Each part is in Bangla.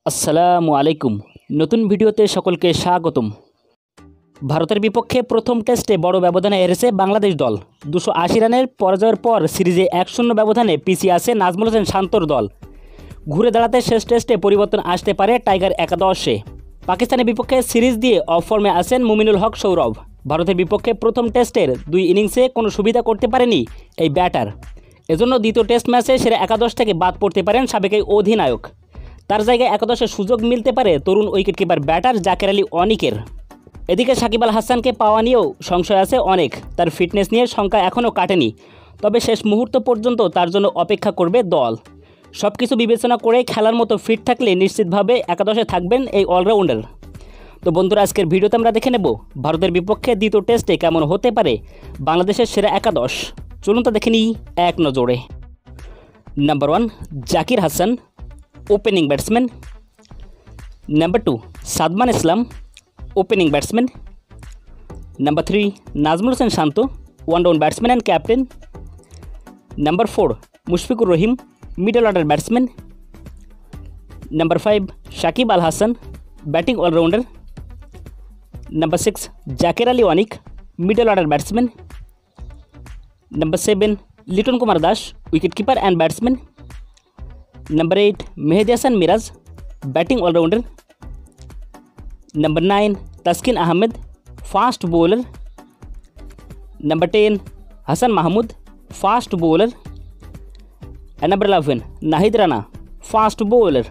আসসালামু আলাইকুম। নতুন ভিডিওতে সকলকে স্বাগতম। ভারতের বিপক্ষে প্রথম টেস্টে বড় ব্যবধানে হেরেছে বাংলাদেশ দল। 280 রানের পরাজয়ের পর সিরিজে 1-0 ব্যবধানে পিছিয়ে আছে নাজমুল হোসেন শান্তর দল। ঘুরে দাঁড়াতে শেষ টেস্টে পরিবর্তন আসতে পারে টাইগার একাদশে। পাকিস্তানের বিপক্ষে সিরিজ দিয়ে অফ ফর্মে আছেন মুমিনুল হক সৌরভ। ভারতের বিপক্ষে প্রথম টেস্টের 2 ইনিংসে কোনো সুবিধা করতে পারেনি এই ব্যাটার। এজন্য দ্বিতীয় টেস্ট ম্যাচে সেরা একাদশ থেকে বাদ পড়তে পারেন সাবেক এই অধিনায়ক। তার জায়গায় একাদশে সুযোগ মিলতে পারে তরুণ উইকেটকিপার ব্যাটার জাকের আলী অনিকের। এদিকে সাকিব আল হাসানকে পাওয়া নিয়েও সংশয় আছে অনেক। তার ফিটনেস নিয়ে শঙ্কা এখনও কাটেনি, তবে শেষ মুহূর্ত পর্যন্ত তার জন্য অপেক্ষা করবে দল। সব কিছু বিবেচনা করে খেলার মতো ফিট থাকলে নিশ্চিতভাবে একাদশে থাকবেন এই অলরাউন্ডার। তো বন্ধুরা, আজকের ভিডিওতে আমরা দেখে নেব ভারতের বিপক্ষে দ্বিতীয় টেস্টে কেমন হতে পারে বাংলাদেশের সেরা একাদশ। চলুন তো দেখে নিই এক নজরে। Number 1 Zakir Hasan, opening batsman. Number 2 Sadman Islam, opening batsman. Number 3 Najmul Hossain Shanto, one down batsman and captain. Number 4 Mushfiqur Rahim, middle order batsman. Number 5 Shakib Al Hasan, batting allrounder. Number 6 Jaker Ali Anik, middle order batsman. Number 7 Litton Kumar Das, wicketkeeper and batsman. Number 8 Mehidy Hasan Miraz, batting allrounder. Number 9 Taskin Ahmed, fast bowler. Number 10 Hasan Mahmud, fast bowler. And number 11 Nahid Rana, fast bowler.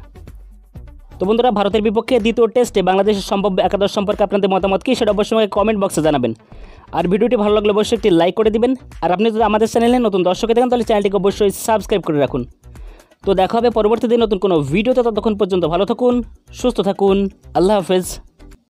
তো বন্ধুরা, ভারতের বিপক্ষে দ্বিতীয় টেস্টে বাংলাদেশের সম্ভাব্য একাদশ সম্পর্কে আপনাদের মতামত কী সেটা অবশ্যই আমাকে কমেন্ট বক্সে জানাবেন। আর ভিডিওটি ভালো লাগলে অবশ্যই একটি লাইক করে দিবেন। আর আপনি যদি আমাদের চ্যানেলে নতুন দর্শক দেখেন তাহলে চ্যানেলটিকে অবশ্যই সাবস্ক্রাইব করে রাখুন। তো দেখা হবে পরবর্তী দিন নতুন কোনো ভিডিওতে। ততক্ষণ পর্যন্ত ভালো থাকুন, সুস্থ থাকুন, আল্লাহ হাফেজ।